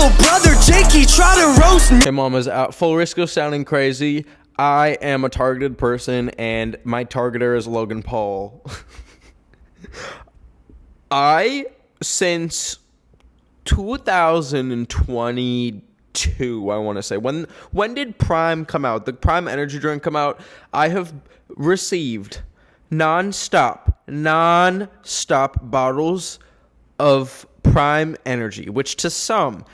little brother Jakey try to roast me. Hey, mama's out. Full risk of sounding crazy. I am a targeted person, and my targeter is Logan Paul. Since 2022, I want to say. When did Prime come out? The Prime energy drink come out? I have received non-stop bottles of Prime energy, which to some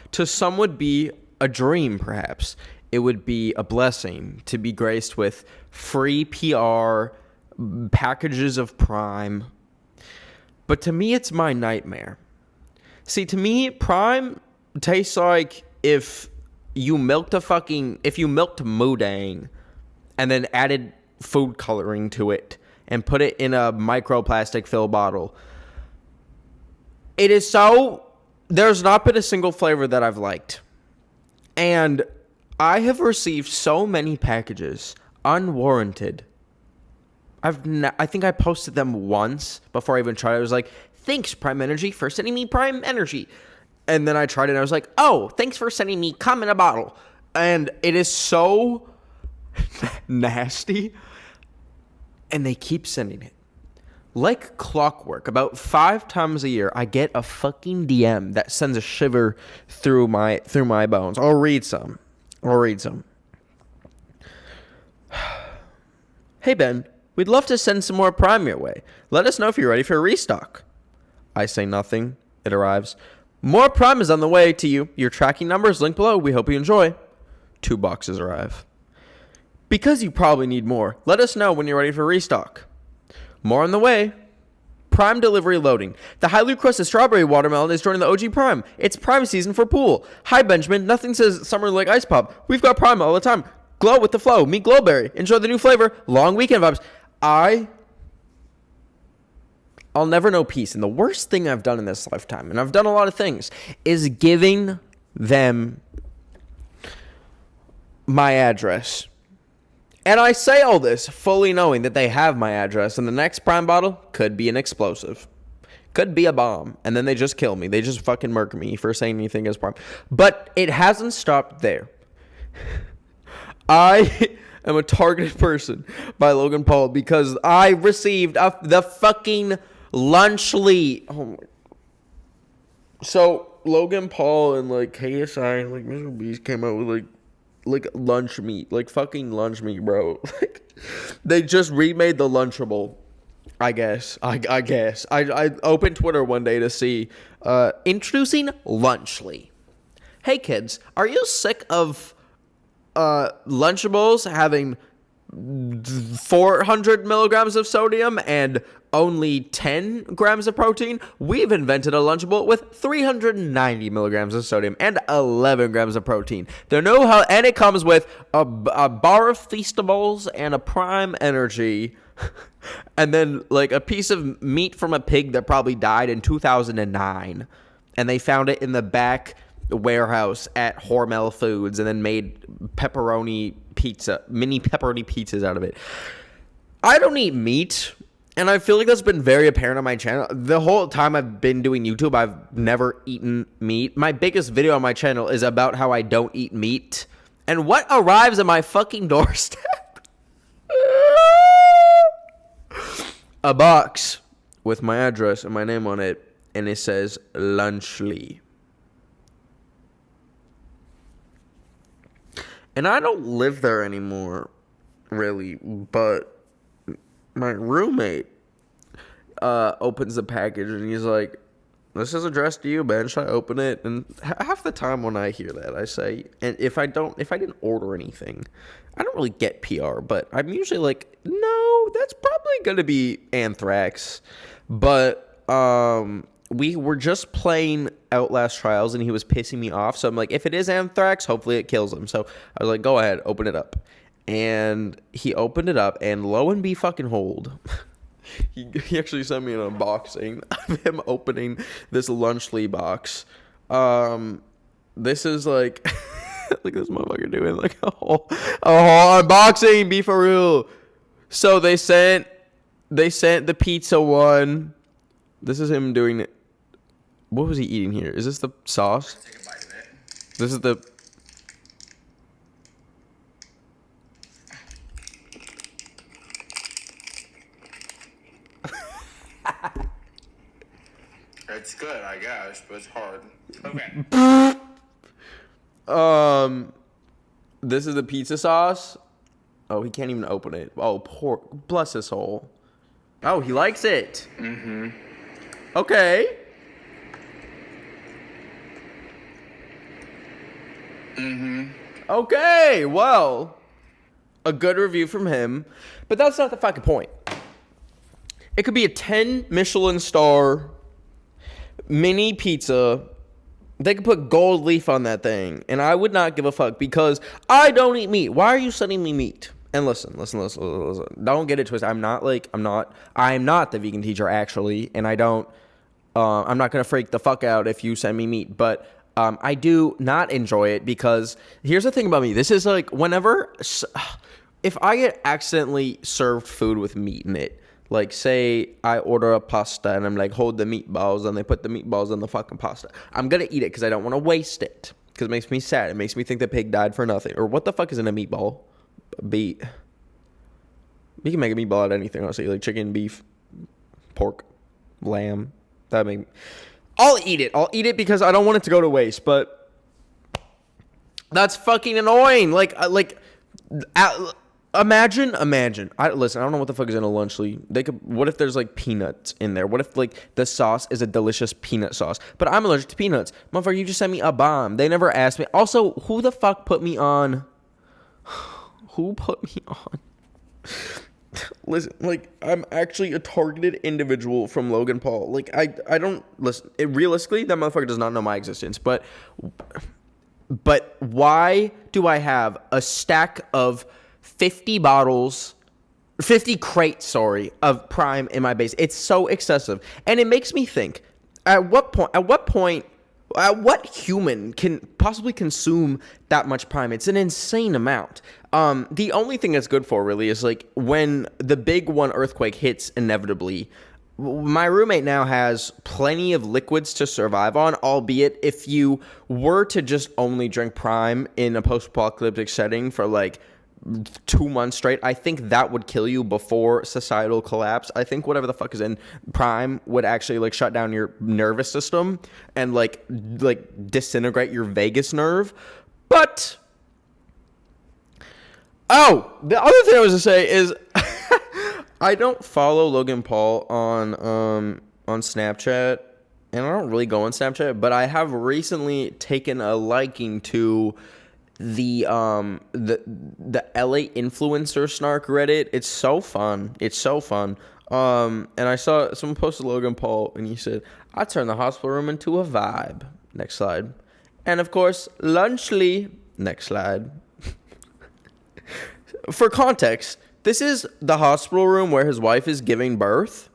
would be a dream, perhaps. It would be a blessing to be graced with free PR packages of Prime. But to me, it's my nightmare. See, to me, Prime tastes like if you milked Moodang and then added food coloring to it and put it in a microplastic fill bottle. It is so... There's not been a single flavor that I've liked. And I have received so many packages unwarranted. I think I posted them once before I even tried it. I was like, thanks, Prime Energy, for sending me Prime Energy. And then I tried it, and I was like, oh, thanks for sending me cum in a bottle. And it is so nasty. And they keep sending it. Like clockwork, about 5 times a year, I get a fucking DM that sends a shiver through my bones. I'll read some. Hey, Ben. We'd love to send some more Prime your way. Let us know if you're ready for a restock. I say nothing. It arrives. More Prime is on the way to you. Your tracking number is linked below. We hope you enjoy. 2 boxes arrive. Because you probably need more, let us know when you're ready for restock. More on the way. Prime delivery loading. The highly crusted strawberry watermelon is joining the OG Prime. It's Prime season for pool. Hi, Benjamin. Nothing says summer like ice pop. We've got Prime all the time. Glow with the flow. Meet Glowberry. Enjoy the new flavor. Long weekend vibes. I'll never know peace. And the worst thing I've done in this lifetime, and I've done a lot of things, is giving them my address. And I say all this fully knowing that they have my address, and the next Prime bottle could be an explosive. Could be a bomb. And then they just kill me. They just fucking murk me for saying anything as Prime. But it hasn't stopped there. I am a targeted person by Logan Paul because I received the fucking lunchly. Oh my. So Logan Paul and like KSI and like Mr. Beast came out with like lunch meat, like fucking lunch meat, bro. Like they just remade the Lunchable. I guess. I opened Twitter one day to see introducing Lunchly. Hey kids, are you sick of Lunchables having 400 milligrams of sodium and only 10 grams of protein? We've invented a Lunchable with 390 milligrams of sodium and 11 grams of protein. There no how, and it comes with a bar of Feastables and a Prime Energy, and then like a piece of meat from a pig that probably died in 2009, and they found it in the back warehouse at Hormel Foods and then made pepperoni pizza, mini pepperoni pizzas out of it. I don't eat meat, and I feel like that's been very apparent on my channel. The whole time I've been doing YouTube, I've never eaten meat. My biggest video on my channel is about how I don't eat meat. And what arrives at my fucking doorstep? A box with my address and my name on it, and it says Lunchly. And I don't live there anymore, really, but my roommate opens the package and he's like, this is addressed to you, man. Should I open it? And half the time when I hear that, I say, and if I didn't order anything, I don't really get PR, but I'm usually like, no, that's probably going to be anthrax. But we were just playing Outlast Trials, and he was pissing me off. So I'm like, if it is anthrax, hopefully it kills him. So I was like, go ahead, open it up. And he opened it up, and lo and behold, he actually sent me an unboxing of him opening this Lunchly box. This is like, look at this motherfucker doing like a whole unboxing, be for real. So they sent the pizza one. This is him doing it. What was he eating here? Is this the sauce? Take a bite of it. This is the... It's good, I guess, but it's hard. Okay. This is the pizza sauce. Oh, he can't even open it. Oh, poor... Bless his soul. Oh, he likes it. Mm-hmm. Okay. Mm-hmm. Okay, well... A good review from him. But that's not the fucking point. It could be a 10 Michelin star mini pizza. They could put gold leaf on that thing, and I would not give a fuck because I don't eat meat. Why are you sending me meat? And listen. Don't get it twisted. I'm not the vegan teacher actually, and I'm not gonna freak the fuck out if you send me meat, but I do not enjoy it because here's the thing about me. This is like if I get accidentally served food with meat in it. Like, say I order a pasta and I'm like, hold the meatballs, and they put the meatballs in the fucking pasta. I'm going to eat it because I don't want to waste it. Because it makes me sad. It makes me think the pig died for nothing. Or what the fuck is in a meatball? Beet. You can make a meatball out of anything, honestly. Like chicken, beef, pork, lamb. I'll eat it. I'll eat it because I don't want it to go to waste. But that's fucking annoying. Imagine. Listen, I don't know what the fuck is in a lunchly. What if there's like peanuts in there? What if like the sauce is a delicious peanut sauce? But I'm allergic to peanuts. Motherfucker, you just sent me a bomb. They never asked me. Also, who the fuck put me on? Who put me on? Listen, like, I'm actually a targeted individual from Logan Paul. Like, I don't, listen, realistically, that motherfucker does not know my existence. But why do I have a stack of 50 crates, of Prime in my base? It's so excessive. And it makes me think, at what human can possibly consume that much Prime? It's an insane amount. The only thing that's good for really is like when the big one earthquake hits inevitably. My roommate now has plenty of liquids to survive on, albeit if you were to just only drink Prime in a post-apocalyptic setting for like 2 months straight, I think that would kill you before societal collapse. I think whatever the fuck is in Prime would actually like shut down your nervous system and like disintegrate your vagus nerve. But the other thing I was to say is I don't follow Logan Paul on Snapchat, and I don't really go on Snapchat, but I have recently taken a liking to the LA influencer snark Reddit. It's so fun. And I saw someone posted Logan Paul, and he said, "I turned the hospital room into a vibe." Next slide. And of course, Lunchly. Next slide. For context, this is the hospital room where his wife is giving birth.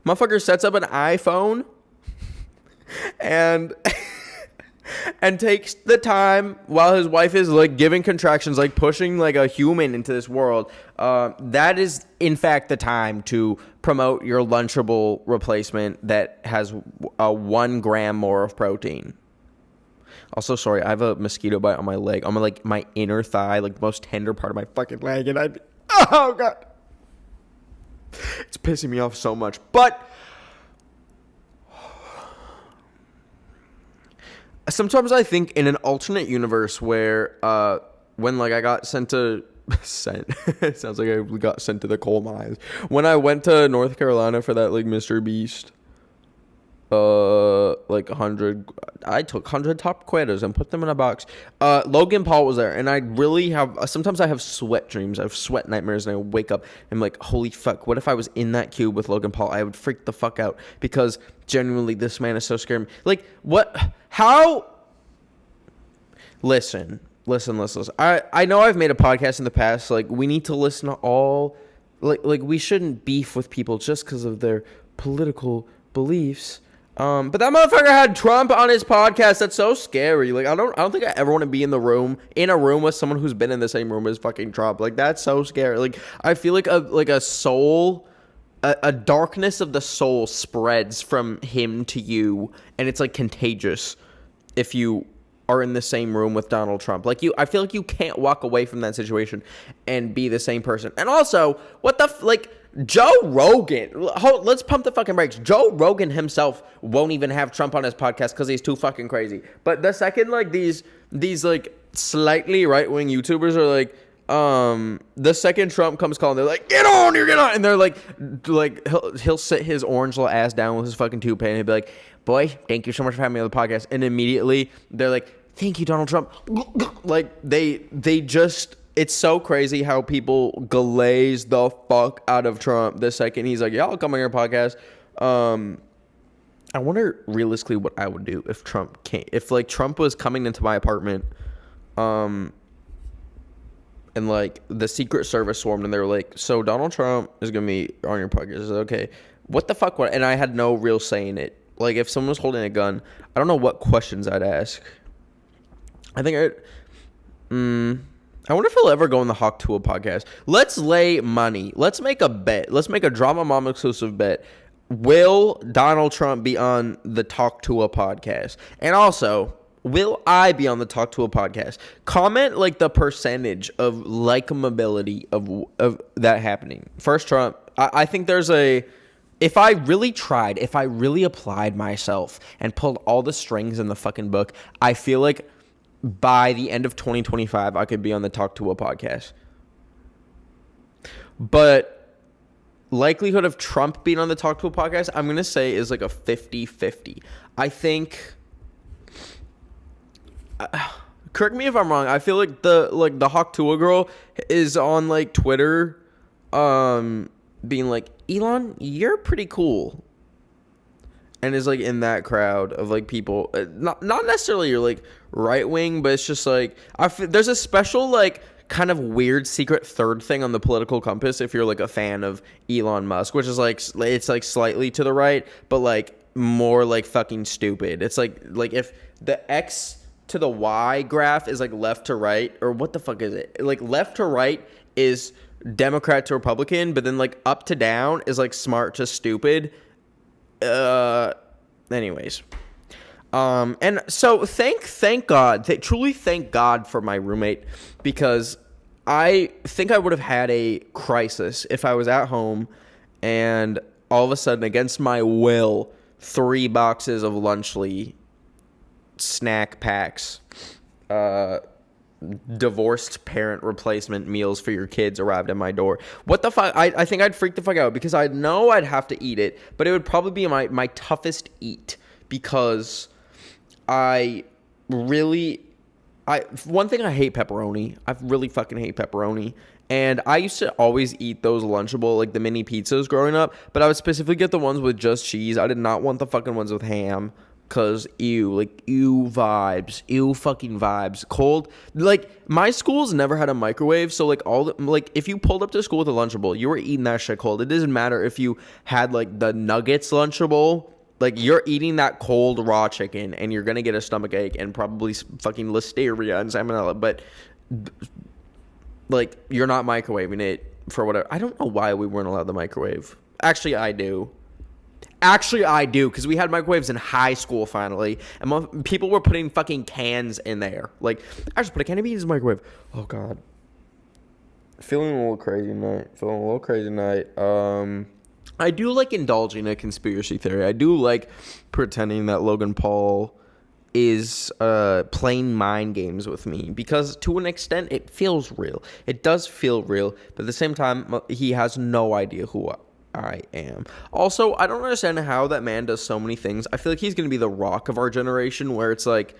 Motherfucker sets up an iPhone and takes the time while his wife is like giving contractions, like pushing like a human into this world. That is in fact the time to promote your Lunchable replacement that has 1 gram more of protein. Also, sorry, I have a mosquito bite on my leg, on my inner thigh, like the most tender part of my fucking leg, and oh god, it's pissing me off so much. But sometimes I think in an alternate universe where when like I got sent it sounds like I got sent to the coal mines. When I went to North Carolina for that like Mr. Beast like 100, I took 100 top quetas and put them in a box. Logan Paul was there, and I really have sometimes I have sweat dreams. I have sweat nightmares, and I wake up and I'm like, holy fuck, what if I was in that cube with Logan Paul? I would freak the fuck out because genuinely this man is so scary. Like, what, how? Listen. I know I've made a podcast in the past, like, we need to listen to all, like we shouldn't beef with people just because of their political beliefs. But that motherfucker had Trump on his podcast. That's so scary. Like, I don't think I ever want to be in a room with someone who's been in the same room as fucking Trump. Like, that's so scary. Like, I feel like a soul, a darkness of the soul spreads from him to you, and it's like contagious if you are in the same room with Donald Trump. Like, I feel like you can't walk away from that situation and be the same person. And also, what the like Joe Rogan, let's pump the fucking brakes. Joe Rogan himself won't even have Trump on his podcast because he's too fucking crazy. But the second like these like slightly right-wing YouTubers are like, the second Trump comes calling, they're like, get on, and they're like he'll sit his orange little ass down with his fucking toupee and he'll be like, boy, thank you so much for having me on the podcast. And immediately they're like, thank you, Donald Trump. Like they just, it's so crazy how people glaze the fuck out of Trump the second he's like, yeah, I'll come on your podcast. I wonder realistically what I would do if Trump came, if like Trump was coming into my apartment, and like the Secret Service swarmed and they were like, so Donald Trump is gonna be on your podcast. Is that okay? What the fuck? And I had no real say in it. Like if someone was holding a gun, I don't know what questions I'd ask. I think I wonder if he'll ever go on the Hawk Tua podcast. Let's lay money. Let's make a bet. Let's make a Drama Mom exclusive bet. Will Donald Trump be on the Talk Tua podcast? And also, will I be on the Talk Tua podcast? Comment like the percentage of likability of that happening. First Trump. I think there's a, if I really tried, if I really applied myself and pulled all the strings in the fucking book, I feel like by the end of 2025, I could be on the Talk to a podcast. But likelihood of Trump being on the Talk to a podcast, I'm going to say is like a 50-50. I think, correct me if I'm wrong, I feel like the Hawk Tua girl is on like Twitter, being like, Elon, you're pretty cool. And is like in that crowd of like people, not necessarily you're like right wing, but it's just like there's a special like kind of weird secret third thing on the political compass if you're like a fan of Elon Musk, which is like it's like slightly to the right, but like more like fucking stupid. It's like if the X to the Y graph is like left to right, or what the fuck is it? Like left to right is Democrat to Republican, but then like up to down is like smart to stupid. Anyways, and so thank God, truly thank God for my roommate, because I think I would have had a crisis if I was at home and all of a sudden, against my will, 3 boxes of Lunchly snack packs, divorced parent replacement meals for your kids arrived at my door. What the fuck? I think I'd freak the fuck out because I know I'd have to eat it, but it would probably be my toughest eat because one thing, I hate pepperoni. I really fucking hate pepperoni. And I used to always eat those Lunchable, like the mini pizzas growing up, but I would specifically get the ones with just cheese. I did not want the fucking ones with ham. Cause ew vibes, fucking vibes. Cold, like my school's never had a microwave, so like if you pulled up to school with a Lunchable, you were eating that shit cold. It doesn't matter if you had like the nuggets Lunchable, like you're eating that cold raw chicken, and you're gonna get a stomach ache and probably fucking listeria and salmonella. But like you're not microwaving it for whatever. I don't know why we weren't allowed the microwave. Actually, I do, because we had microwaves in high school finally, and people were putting fucking cans in there. Like, I just put a can of beans in the microwave. Oh, God. Feeling a little crazy tonight. I do like indulging a conspiracy theory. I do like pretending that Logan Paul is playing mind games with me, because to an extent it feels real. It does feel real, but at the same time, he has no idea who I am. Also, I don't understand how that man does so many things. I feel like he's going to be the Rock of our generation, where it's like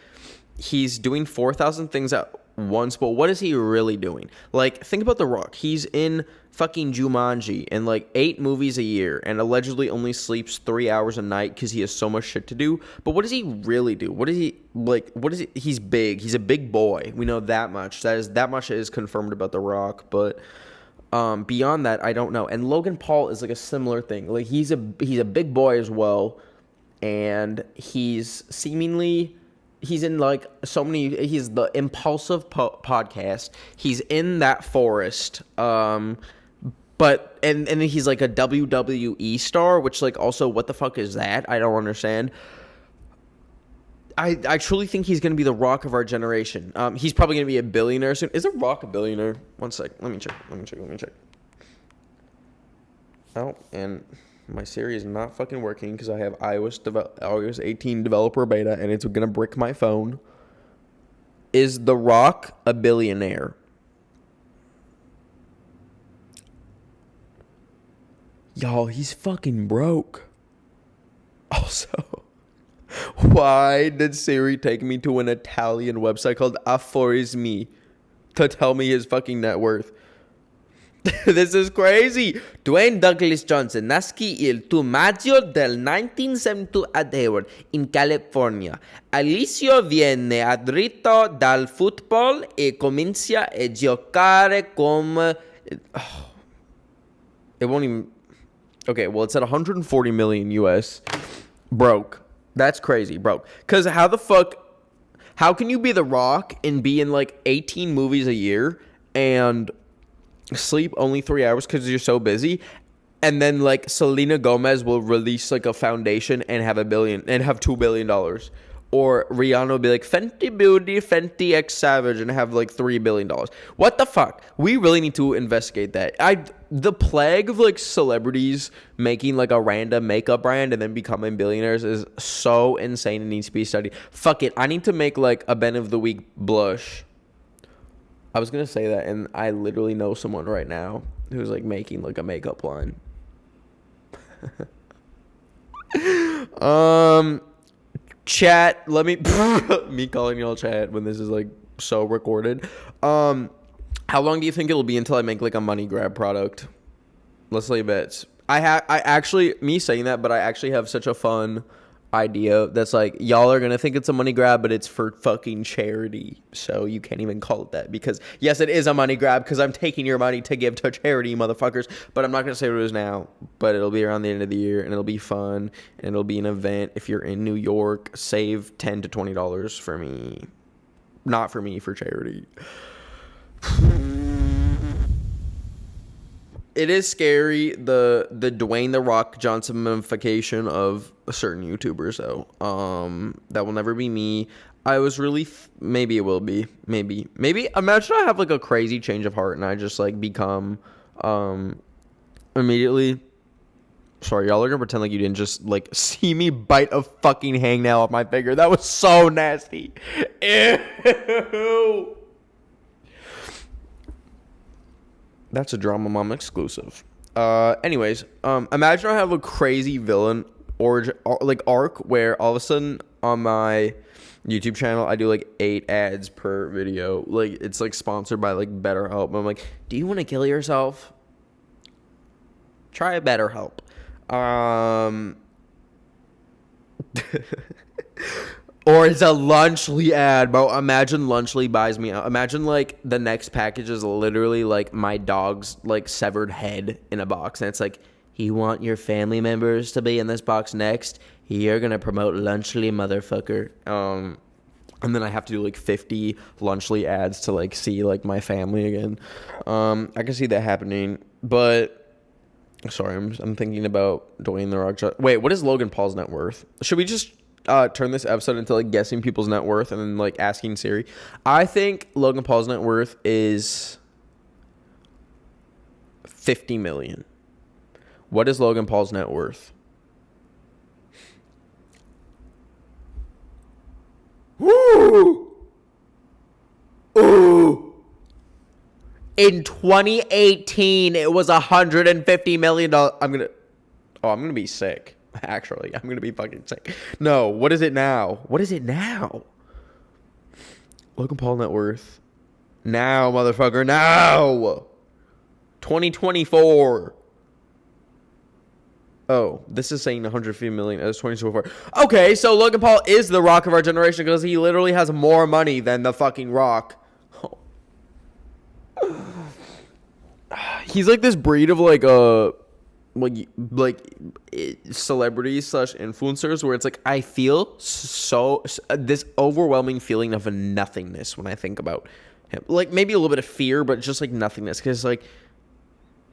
he's doing 4,000 things at once, but what is he really doing? Like, think about The Rock. He's in fucking Jumanji and like 8 movies a year, and allegedly only sleeps 3 hours a night because he has so much shit to do. But what does he really do? What is he like? What is he? He's big. He's a big boy. We know that much. That much is confirmed about The Rock, but beyond that, I don't know. And Logan Paul is like a similar thing. Like he's a big boy as well, and he's in like so many. He's the Impulsive podcast. He's in that forest. But and he's like a WWE star, which like also what the fuck is that? I don't understand. I truly think he's gonna be the Rock of our generation. He's probably gonna be a billionaire soon. Is The Rock a billionaire? One sec. Let me check. Oh, and my Siri is not fucking working because I have iOS 18 developer beta, and it's gonna brick my phone. Is The Rock a billionaire? Y'all, he's fucking broke. Also, why did Siri take me to an Italian website called Aforismi to tell me his fucking net worth? This is crazy. Dwayne Douglas Johnson nasce il 2 maggio del 1972 ad Hayward, in California. All'inizio viene addritto dal football e comincia a giocare come... It won't even... Okay, well, it's at 140 million US. Broke. That's crazy, broke. Because how the fuck... How can you be The Rock and be in, like, 18 movies a year and... sleep only 3 hours because you're so busy, and then like Selena Gomez will release like a foundation and have $2 billion, or Rihanna will be like Fenty Beauty, Fenty X Savage and have like $3 billion. What the fuck? We really need to investigate that. The plague of like celebrities making like a random makeup brand and then becoming billionaires is so insane and needs to be studied. Fuck it, I need to make like a Ben of the Week blush. I was going to say that, and I literally know someone right now who's, like, making, like, a makeup line. Chat, let me... me calling y'all chat when this is, like, so recorded. How long do you think it'll be until I make, like, a money grab product? Let's lay bets. I actually... Me saying that, but I actually have such a fun... idea that's like, y'all are gonna think it's a money grab, but it's for fucking charity, so you can't even call it that, because yes, it is a money grab because I'm taking your money to give to charity, motherfuckers, but I'm not gonna say what it is now, but it'll be around the end of the year, and it'll be fun, and it'll be an event. If you're in New York, save $10 to $20 for me, not for me, for charity. It is scary, the Dwayne The Rock Johnson mummification of certain YouTubers, though. That will never be me. I was really... maybe it will be. Maybe. Imagine I have, like, a crazy change of heart and I just, like, become... immediately... Sorry, y'all are gonna pretend like you didn't just, like, see me bite a fucking hangnail off my finger. That was so nasty. Ew. That's a Drama Mom exclusive. Anyways, imagine I have a crazy villain arc where all of a sudden on my YouTube channel I do like 8 ads per video. Like it's like sponsored by like BetterHelp. I'm like, do you want to kill yourself? Try a BetterHelp. Or it's a Lunchly ad, bro. Imagine Lunchly buys me out. Imagine, like, the next package is literally, like, my dog's, like, severed head in a box. And it's like, you want your family members to be in this box next? You're gonna promote Lunchly, motherfucker. And then I have to do, like, 50 Lunchly ads to, like, see, like, my family again. I can see that happening. But, sorry, I'm thinking about Dwayne The Rock. Wait, what is Logan Paul's net worth? Should we just... turn this episode into like guessing people's net worth and then like asking Siri? I think Logan Paul's net worth is 50 million. What is Logan Paul's net worth? Woo! Ooh! In 2018, it was $150 million. I'm gonna be sick. Actually, I'm going to be fucking sick. No, what is it now? Logan Paul net worth. Now, motherfucker, now! 2024. Oh, this is saying 150 million as 2024. Okay, so Logan Paul is the Rock of our generation because he literally has more money than the fucking Rock. He's like this breed of like celebrities / influencers where it's like I feel so this overwhelming feeling of a nothingness when I think about him. Like maybe a little bit of fear, but just like nothingness, because like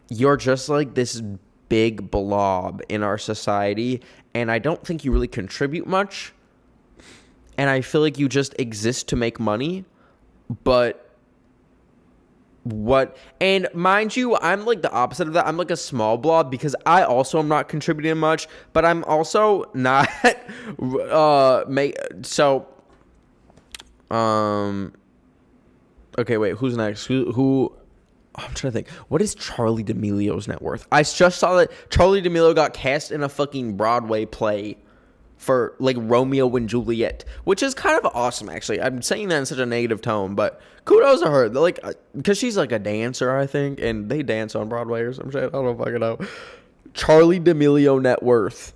you're just like this big blob in our society, and I don't think you really contribute much. and I feel like you just exist to make money, but what, and mind you, I'm like the opposite of that. I'm like a small blob because I also am not contributing much, but I'm also not okay, wait, who's next? Who I'm trying to think. What is Charlie D'Amelio's net worth? I just saw that Charlie D'Amelio got cast in a fucking Broadway play for like Romeo and Juliet, which is kind of awesome, actually. I'm saying that in such a negative tone, but kudos to her. Like, because she's like a dancer, I think, and they dance on Broadway or some shit. I don't fucking know. Charlie D'Amelio net worth.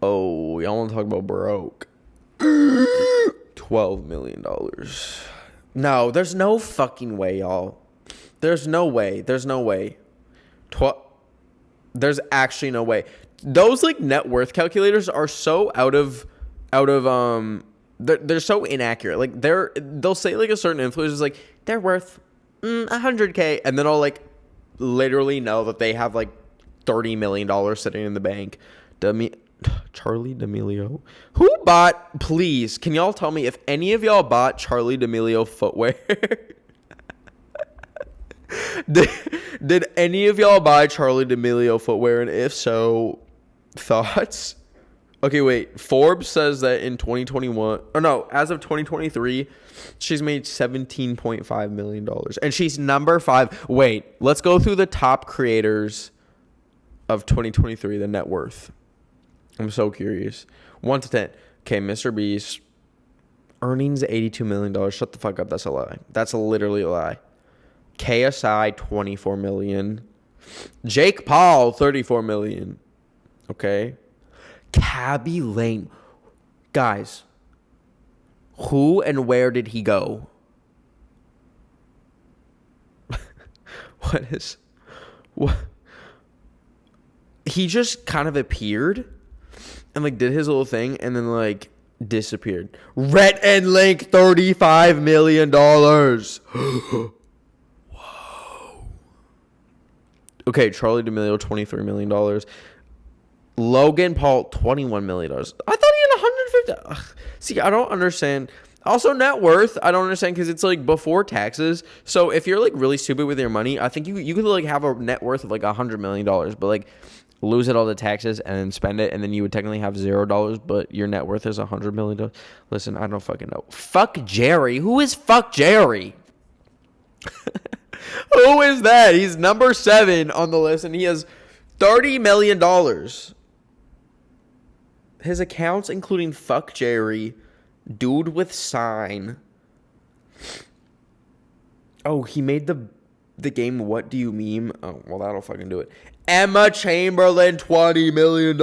Oh, y'all want to talk about broke? $12 million. No, there's no fucking way, y'all. There's no way. There's no way. There's actually no way. Those like net worth calculators are so out of they're so inaccurate. Like they'll say like a certain influencer is like they're worth $100K, and then I'll like literally know that they have like $30 million sitting in the bank. Charlie D'Amelio. Who bought, please, can y'all tell me if any of y'all bought Charlie D'Amelio footwear? Did any of y'all buy Charlie D'Amelio footwear? And if so, thoughts? Okay, wait. Forbes says that in 2021, or no, as of 2023, she's made $17.5 million. And she's number 5. Wait, let's go through the top creators of 2023, the net worth. I'm so curious. 1 to 10. Okay, Mr. Beast. Earnings $82 million. Shut the fuck up. That's a lie. That's literally a lie. KSI, $24 million. Jake Paul, $34 million. Okay. Cabby Lane. Guys, who and where did he go? What? He just kind of appeared and like did his little thing and then like disappeared. Rhett and Link, $35 million. Whoa. Okay, Charlie D'Amelio, $23 million. Logan Paul, $21 million. I thought he had 150. Ugh. See, I don't understand. Also, net worth, I don't understand because it's like before taxes. So if you're like really stupid with your money, I think you could like have a net worth of like $100 million, but like lose it all to taxes and then spend it, and then you would technically have $0, but your net worth is $100 million. Listen, I don't fucking know. Fuck Jerry. Who is Fuck Jerry? Who is that? He's number 7 on the list, and he has $30 million. His accounts, including Fuck Jerry, Dude with Sign. Oh, he made the game What Do You Meme? Oh, well, that'll fucking do it. Emma Chamberlain, $20 million.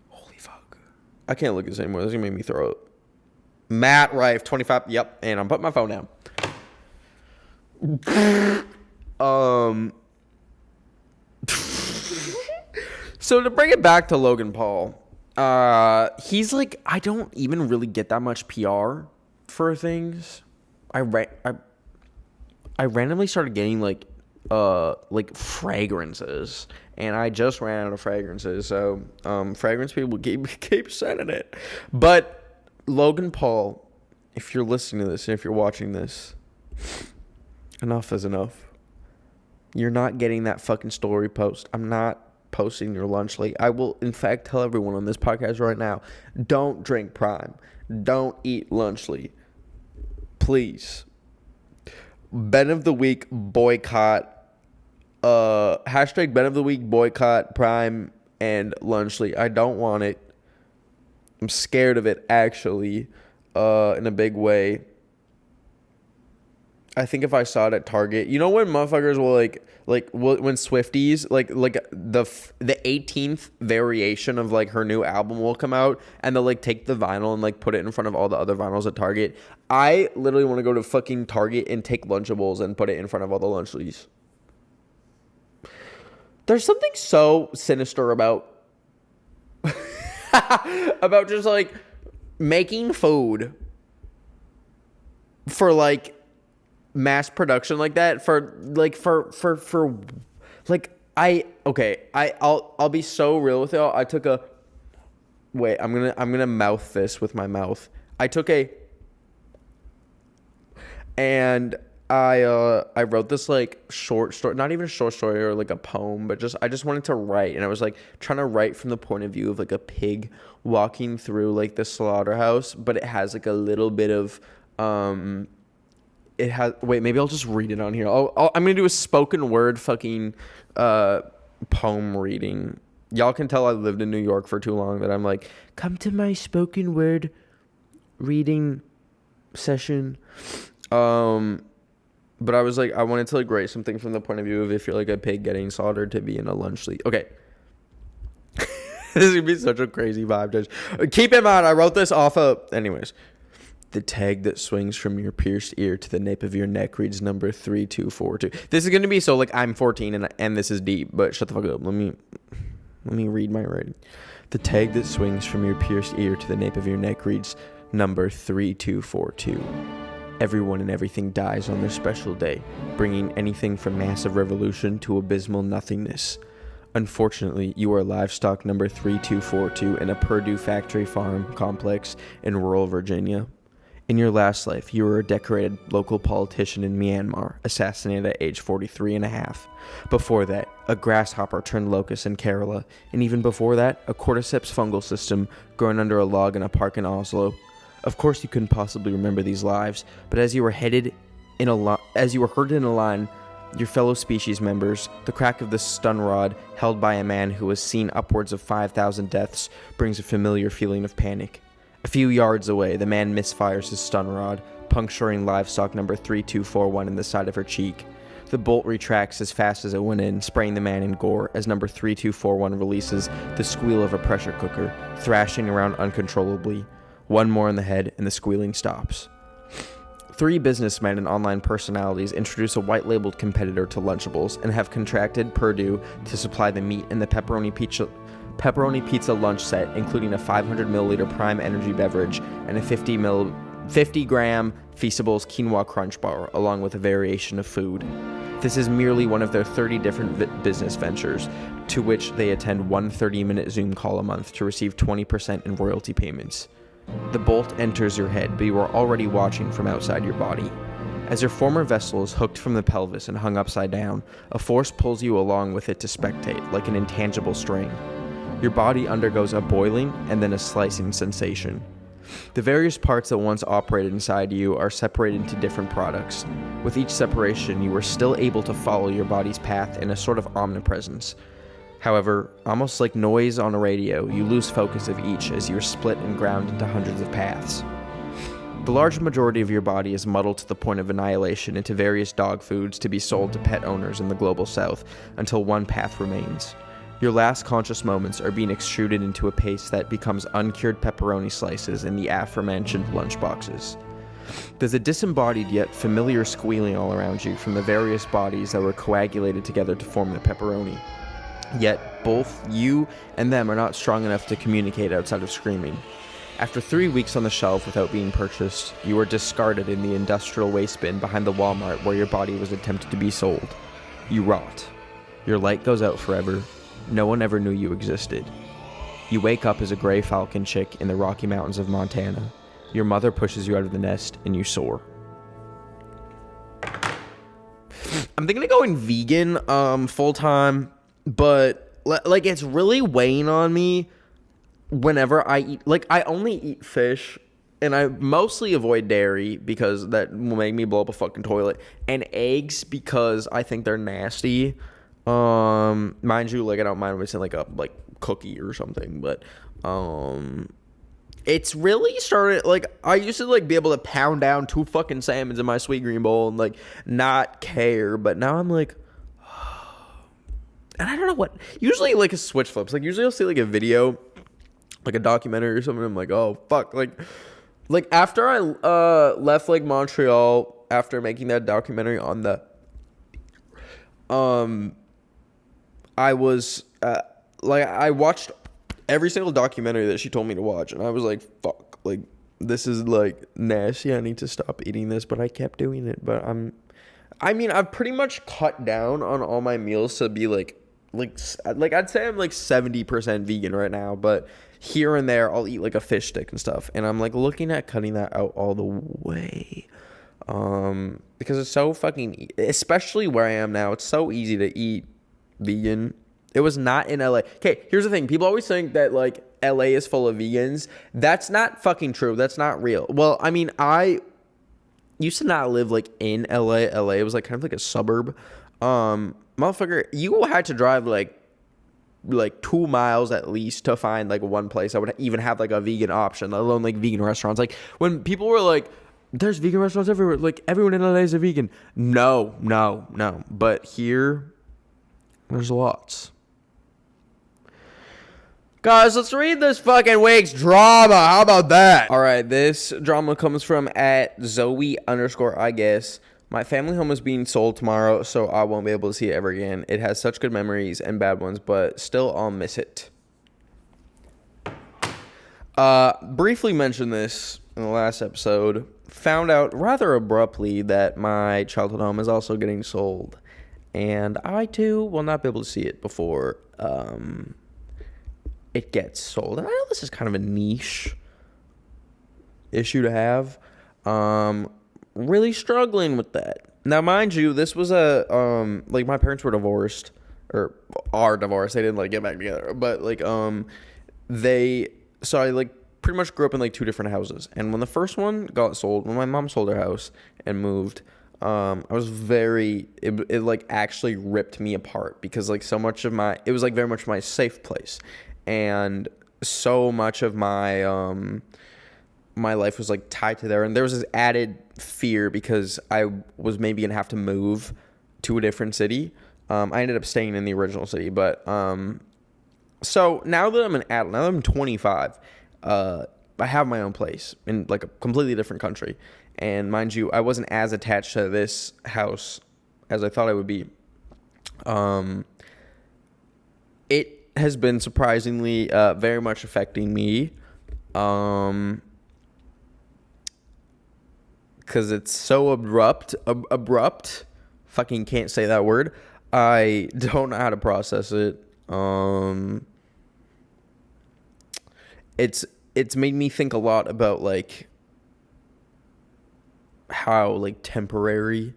Holy fuck. I can't look at this anymore. This is going to make me throw up. Matt Rife, 25. Yep, and I'm putting my phone down. So to bring it back to Logan Paul, he's like, I don't even really get that much PR for things. I randomly started getting like fragrances, and I just ran out of fragrances. So fragrance people keep sending it. But Logan Paul, if you're listening to this and if you're watching this, enough is enough. You're not getting that fucking story post. I'm not posting your lunch late. I will, in fact, tell everyone on this podcast right now, don't drink Prime. Don't eat lunch late. Please. Ben of the Week boycott. Hashtag Ben of the Week boycott Prime and lunch late. I don't want it. I'm scared of it, actually, in a big way. I think if I saw it at Target, you know when motherfuckers will when Swifties like the 18th variation of like her new album will come out, and they'll like take the vinyl and like put it in front of all the other vinyls at Target. I literally want to go to fucking Target and take Lunchables and put it in front of all the Lunchlies. There's something so sinister about about just like making food for like mass production like that for I'll be so real with y'all. I took a wait. I'm gonna mouth this with my mouth. I took a and I wrote this like short story, not even a short story or like a poem, but I just wanted to write, and I was like trying to write from the point of view of like a pig walking through like the slaughterhouse, but it has like a little bit of it has maybe I'll just read it on here. I'm gonna do a spoken word fucking poem reading. Y'all can tell I lived in New York for too long that I'm like, come to my spoken word reading session. But I was like, I wanted to like write something from the point of view of if you're like a pig getting slaughtered to be in a lunch league. Okay. This is gonna be such a crazy vibe. Just keep in mind, I wrote this off of, anyways. The tag that swings from your pierced ear to the nape of your neck reads number 3242. This is gonna be so like I'm 14 and this is deep, but shut the fuck up. Let me read my writing. The tag that swings from your pierced ear to the nape of your neck reads number 3242. Everyone and everything dies on their special day, bringing anything from massive revolution to abysmal nothingness. Unfortunately, you are livestock number 3242 in a Purdue factory farm complex in rural Virginia. In your last life, you were a decorated local politician in Myanmar, assassinated at age 43 and a half. Before that, a grasshopper turned locust in Kerala, and even before that, a cordyceps fungal system growing under a log in a park in Oslo. Of course, you couldn't possibly remember these lives, but as you were herded in a line, your fellow species members, the crack of the stun rod held by a man who has seen upwards of 5,000 deaths brings a familiar feeling of panic. A few yards away, the man misfires his stun rod, puncturing livestock number 3241 in the side of her cheek. The bolt retracts as fast as it went in, spraying the man in gore as number 3241 releases the squeal of a pressure cooker, thrashing around uncontrollably. One more in the head, and the squealing stops. 3 businessmen and online personalities introduce a white-labeled competitor to Lunchables and have contracted Purdue to supply the meat and the pepperoni pizza lunch set, including a 500 milliliter Prime Energy beverage and a 50-gram Feastables Quinoa Crunch Bar, along with a variation of food. This is merely one of their 30 different business ventures, to which they attend one 30-minute Zoom call a month to receive 20% in royalty payments. The bolt enters your head, but you are already watching from outside your body. As your former vessel is hooked from the pelvis and hung upside down, a force pulls you along with it to spectate, like an intangible string. Your body undergoes a boiling and then a slicing sensation. The various parts that once operated inside you are separated into different products. With each separation, you are still able to follow your body's path in a sort of omnipresence. However, almost like noise on a radio, you lose focus of each as you are split and ground into hundreds of paths. The large majority of your body is muddled to the point of annihilation into various dog foods to be sold to pet owners in the global south until one path remains. Your last conscious moments are being extruded into a paste that becomes uncured pepperoni slices in the aforementioned lunchboxes. There's a disembodied yet familiar squealing all around you from the various bodies that were coagulated together to form the pepperoni. Yet, both you and them are not strong enough to communicate outside of screaming. After 3 weeks on the shelf without being purchased, you are discarded in the industrial waste bin behind the Walmart where your body was attempted to be sold. You rot. Your light goes out forever. No one ever knew you existed. You wake up as a gray falcon chick in the Rocky Mountains of Montana. Your mother pushes you out of the nest and you soar. I'm thinking of going vegan full time. But, like, it's really weighing on me whenever I eat. Like, I only eat fish, and I mostly avoid dairy because that will make me blow up a fucking toilet. And eggs because I think they're nasty. Mind you, like, I don't mind if it's in, like, a, like, cookie or something. But, it's really started, like, I used to, like, be able to pound down 2 fucking salmons in my sweet green bowl and, like, not care. But now I'm like... And I don't know what, usually like a switch flips, like usually I'll see like a video, like a documentary or something, I'm like, oh fuck, like after I left like Montreal, after making that documentary on the, I was, like I watched every single documentary that she told me to watch, and I was like, fuck, like this is like nasty, I need to stop eating this, but I kept doing it, but I've pretty much cut down on all my meals to be like like I'd say I'm like 70% vegan right now, but here and there I'll eat like a fish stick and stuff, and I'm like looking at cutting that out all the way, because it's so fucking, especially where I am now, it's so easy to eat vegan. It was not in LA. Okay, here's the thing. People always think that like LA is full of vegans. That's not fucking true. That's not real. Well, I mean, I used to not live like in LA. LA was like kind of like a suburb. Motherfucker, you had to drive like 2 miles at least to find like one place that would even have like a vegan option, let alone like vegan restaurants. Like when people were like, there's vegan restaurants everywhere, like everyone in LA is a vegan. No. But here, there's lots. Guys, let's read this fucking week's drama. How about that? All right, this drama comes from at Zoe_I guess. My family home is being sold tomorrow, so I won't be able to see it ever again. It has such good memories and bad ones, but still I'll miss it. Briefly mentioned this in the last episode. Found out rather abruptly that my childhood home is also getting sold. And I, too, will not be able to see it before it gets sold. And I know this is kind of a niche issue to have. Really struggling with that. Now, mind you, this was like my parents were divorced, or are divorced. They didn't like get back together, but like so I like pretty much grew up in like 2 different houses. And when the first one got sold, when my mom sold her house and moved, I was it like actually ripped me apart, because like so much of it was like very much my safe place. And so much of my my life was like tied to there, and there was this added fear because I was maybe gonna have to move to a different city. I ended up staying in the original city, but so now that I'm an adult, now that I'm 25, I have my own place in like a completely different country, and mind you, I wasn't as attached to this house as I thought I would be. It has been surprisingly very much affecting me, because it's so abrupt, fucking can't say that word. I don't know how to process it. It's made me think a lot about like how like temporary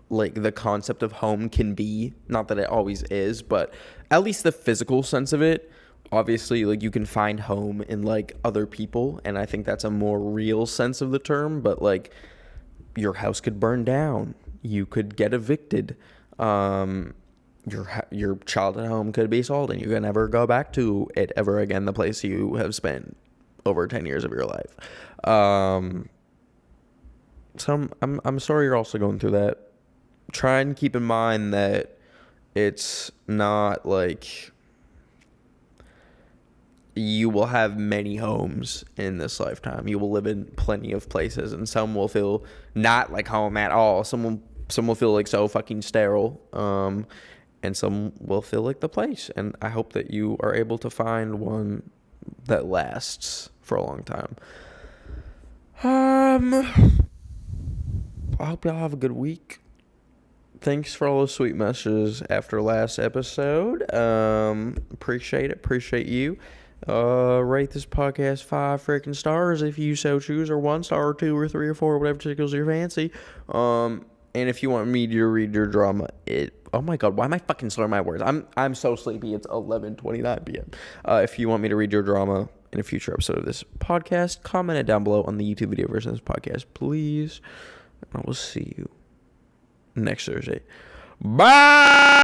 like the concept of home can be. Not that it always is, but at least the physical sense of it. Obviously, like you can find home in like other people, and I think that's a more real sense of the term. But like your house could burn down, you could get evicted, your childhood home could be sold, and you can never go back to it ever again, the place you have spent over 10 years of your life. So I'm sorry you're also going through that. Try and keep in mind that it's not like you will have many homes in this lifetime. You will live in plenty of places, and some will feel not like home at all. Some will feel like so fucking sterile, and some will feel like the place. And I hope that you are able to find one that lasts for a long time. I hope y'all have a good week. Thanks for all those sweet messages after last episode. Appreciate it. Appreciate you. Rate this podcast 5 freaking stars if you so choose, or 1 star, or 2 or 3 or 4, whatever tickles your fancy. And if you want me to read your drama, oh my god, why am I fucking slurring my words? I'm so sleepy. It's 11:29 p.m. If you want me to read your drama in a future episode of this podcast, comment it down below on the YouTube video version of this podcast, please. I will see you next Thursday. Bye!